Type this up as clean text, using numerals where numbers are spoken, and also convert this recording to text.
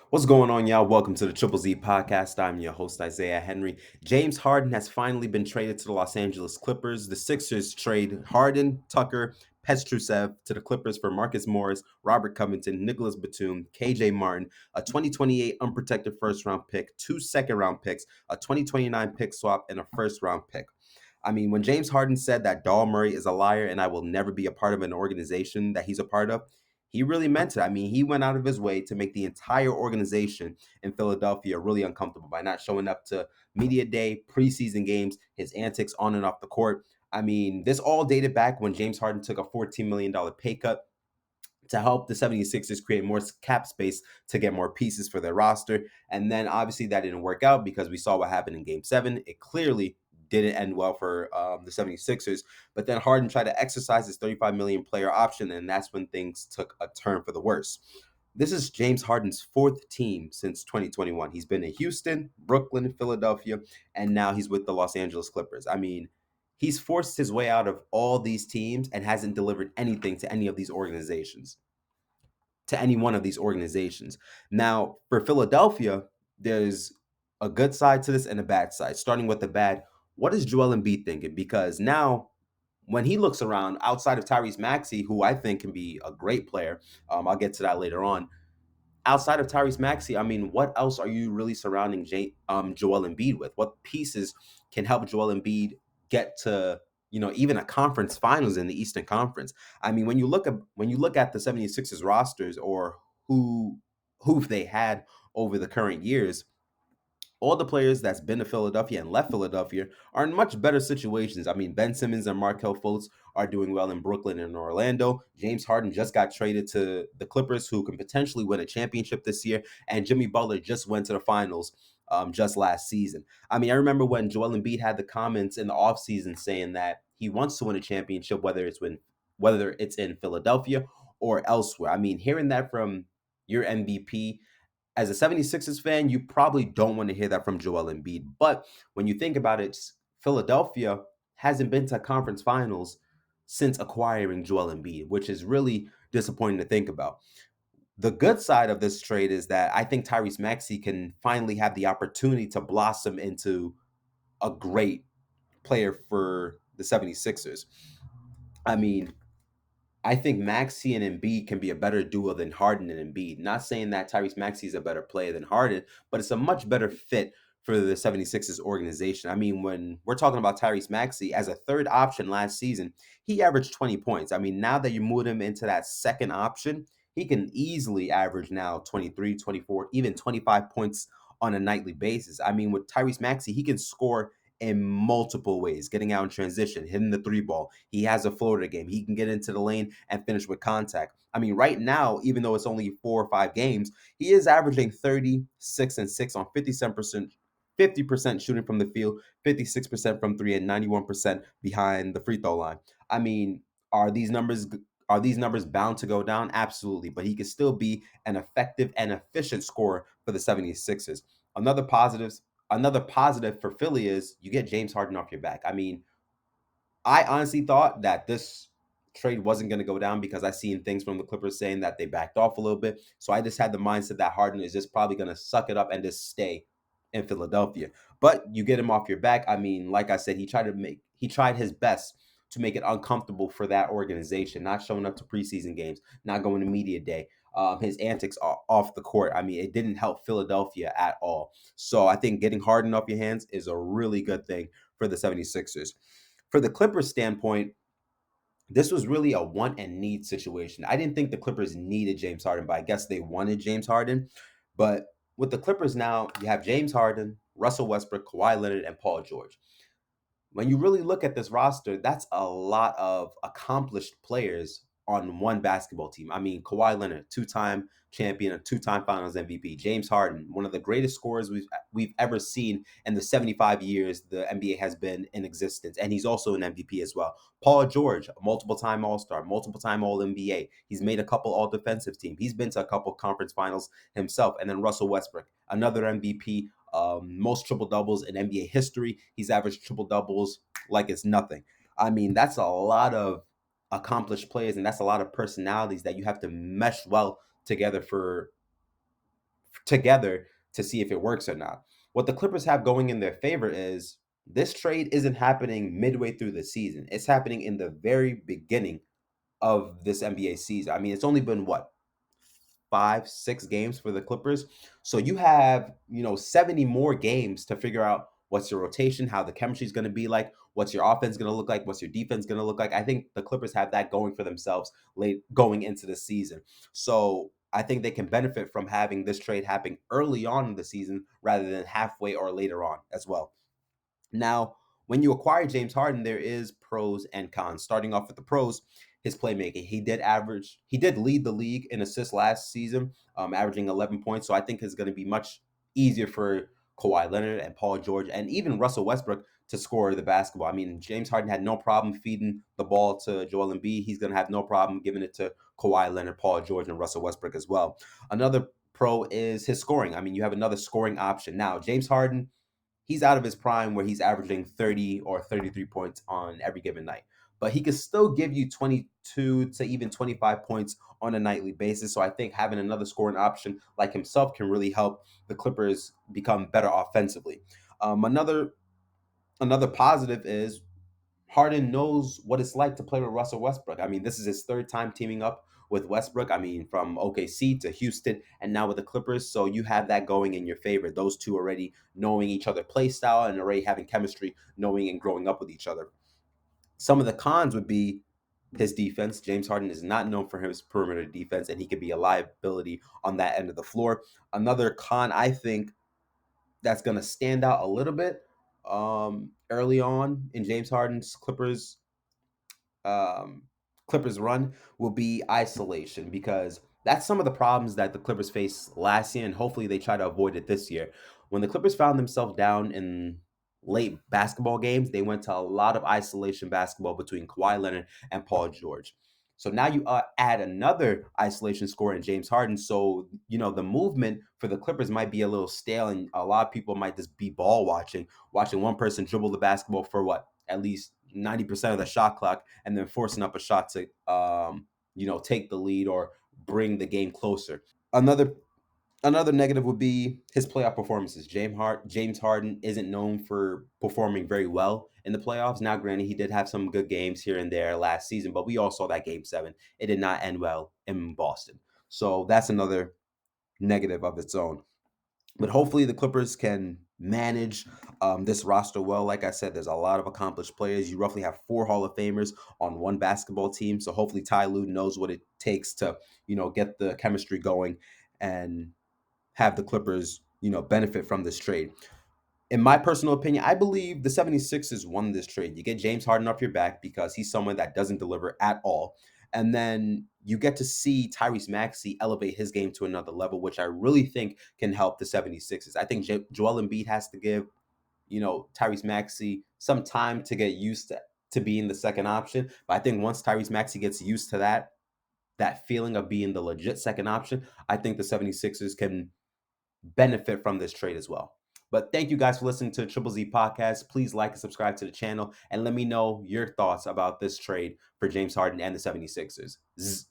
What's going on, y'all? Welcome to the Triple Z podcast. I'm your host, Isaiah Henry. James Harden has finally been traded to the Los Angeles Clippers. The Sixers trade Harden, Tucker, Petrusev to the Clippers for Marcus Morris, Robert Covington, Nicholas Batum, KJ Martin, a 2028 unprotected first round pick, two second round picks, a 2029 pick swap, and a first round pick. I mean, when James Harden said that Dahl Murray is a liar and I will never be a part of an organization that he's a part of, he really meant it. I mean, he went out of his way to make the entire organization in Philadelphia really uncomfortable by not showing up to media day, preseason games, his antics on and off the court. I mean, this all dated back when James Harden took a $14 million pay cut to help the 76ers create more cap space to get more pieces for their roster. And then obviously that didn't work out because we saw what happened in game 7. It clearly didn't end well for the 76ers. But then Harden tried to exercise his 35 million player option, and that's when things took a turn for the worse. This is James Harden's fourth team since 2021. He's been in Houston, Brooklyn, Philadelphia, and now he's with the Los Angeles Clippers. I mean, he's forced his way out of all these teams and hasn't delivered anything to any of these organizations, to any one of these organizations. Now, for Philadelphia, there's a good side to this and a bad side. Starting with the bad, what is Joel Embiid thinking? Because now, when he looks around outside of Tyrese Maxey, who I think can be a great player, I'll get to that later on. Outside of Tyrese Maxey, I mean, what else are you really surrounding Joel Embiid with? What pieces can help Joel Embiid get to, even a conference finals in the Eastern Conference? I mean, when you look at the 76ers rosters or who they had over the current years, all the players that's been to Philadelphia and left Philadelphia are in much better situations. I mean, Ben Simmons and Markel Fultz are doing well in Brooklyn and Orlando. James Harden just got traded to the Clippers, who can potentially win a championship this year. And Jimmy Butler just went to the finals just last season. I mean, I remember when Joel Embiid had the comments in the offseason saying that he wants to win a championship, whether it's in Philadelphia or elsewhere. I mean, hearing that from your MVP as a 76ers fan, you probably don't want to hear that from Joel Embiid. But when you think about it, Philadelphia hasn't been to conference finals since acquiring Joel Embiid, which is really disappointing to think about. The good side of this trade is that I think Tyrese Maxey can finally have the opportunity to blossom into a great player for the 76ers. I mean, I think Maxey and Embiid can be a better duo than Harden and Embiid. Not saying that Tyrese Maxey is a better player than Harden, but it's a much better fit for the 76ers organization. I mean, when we're talking about Tyrese Maxey as a third option last season, he averaged 20 points. I mean, now that you move him into that second option, he can easily average now 23, 24, even 25 points on a nightly basis. I mean, with Tyrese Maxey, he can score in multiple ways, getting out in transition, hitting the three ball. He has a floater game. He can get into the lane and finish with contact. I mean, right now, even though it's only 4 or 5 games, he is averaging 36 and 6 on 50% shooting from the field, 56% from three, and 91% behind the free throw line. I mean, are these numbers are these numbers bound to go down? Absolutely, but he can still be an effective and efficient scorer for the 76ers. Another positive Another positive for Philly is you get James Harden off your back. I mean, I honestly thought that this trade wasn't going to go down because I seen things from the Clippers saying that they backed off a little bit. So I just had the mindset that Harden is just probably going to suck it up and just stay in Philadelphia. But you get him off your back. I mean, like I said, he tried his best to make it uncomfortable for that organization, not showing up to preseason games, not going to media day. His antics off the court. I mean, it didn't help Philadelphia at all. So I think getting Harden off your hands is a really good thing for the 76ers. For the Clippers standpoint, this was really a want and need situation. I didn't think the Clippers needed James Harden, but I guess they wanted James Harden. But with the Clippers now, you have James Harden, Russell Westbrook, Kawhi Leonard, and Paul George. When you really look at this roster, that's a lot of accomplished players on one basketball team. I mean, Kawhi Leonard, two-time champion, a two-time Finals MVP. James Harden, one of the greatest scorers we've ever seen in the 75 years the NBA has been in existence, and he's also an MVP as well. Paul George, a multiple-time All-Star, multiple-time All-NBA. He's made a couple All-Defensive team. He's been to a couple conference finals himself. And then Russell Westbrook, another MVP, most triple doubles in NBA history. He's averaged triple doubles like it's nothing. I mean, that's a lot of accomplished players, and that's a lot of personalities that you have to mesh well together together to see if it works or not. What the Clippers have going in their favor is this trade isn't happening midway through the season. It's happening in the very beginning of this NBA season. I mean, it's only been what, 5, 6 games for the Clippers. So you have, 70 more games to figure out what's your rotation, how the chemistry is going to be like, what's your offense going to look like, what's your defense going to look like. I think the Clippers have that going for themselves late going into the season. So I think they can benefit from having this trade happen early on in the season rather than halfway or later on as well. Now, when you acquire James Harden, there is pros and cons. Starting off with the pros, his playmaking. He did lead the league in assists last season, averaging 11 points. So I think it's going to be much easier for Kawhi Leonard and Paul George and even Russell Westbrook to score the basketball. I mean, James Harden had no problem feeding the ball to Joel Embiid. He's going to have no problem giving it to Kawhi Leonard, Paul George, and Russell Westbrook as well. Another pro is his scoring. I mean, you have another scoring option. Now, James Harden, he's out of his prime where he's averaging 30 or 33 points on every given night. But he can still give you 22 to even 25 points on a nightly basis. So I think having another scoring option like himself can really help the Clippers become better offensively. Another positive is Harden knows what it's like to play with Russell Westbrook. I mean, this is his third time teaming up with Westbrook. I mean, from OKC to Houston and now with the Clippers. So you have that going in your favor. Those two already knowing each other play style and already having chemistry, knowing and growing up with each other. Some of the cons would be his defense. James Harden is not known for his perimeter defense, and he could be a liability on that end of the floor. Another con, I think, that's going to stand out a little bit early on in James Harden's um, Clippers run will be isolation because that's some of the problems that the Clippers faced last year, and hopefully they try to avoid it this year. When the Clippers found themselves down in late basketball games, they went to a lot of isolation basketball between Kawhi Leonard and Paul George. So now you add another isolation scorer in James Harden. So, the movement for the Clippers might be a little stale, and a lot of people might just be ball watching one person dribble the basketball for what, at least 90% of the shot clock, and then forcing up a shot to, take the lead or bring the game closer. Another negative would be his playoff performances. James Harden isn't known for performing very well in the playoffs. Now, granted, he did have some good games here and there last season, but we all saw that Game 7. It did not end well in Boston. So that's another negative of its own. But hopefully the Clippers can manage this roster well. Like I said, there's a lot of accomplished players. You roughly have 4 Hall of Famers on one basketball team. So hopefully Ty Lue knows what it takes to, get the chemistry going and have the Clippers, benefit from this trade. In my personal opinion, I believe the 76ers won this trade. You get James Harden off your back because he's someone that doesn't deliver at all. And then you get to see Tyrese Maxey elevate his game to another level, which I really think can help the 76ers. I think Joel Embiid has to give, Tyrese Maxey some time to get used to being the second option. But I think once Tyrese Maxey gets used to that feeling of being the legit second option, I think the 76ers can benefit from this trade as well. But thank you guys for listening to Triple Z Podcast. Please like and subscribe to the channel and let me know your thoughts about this trade for James Harden and the 76ers. Zzz.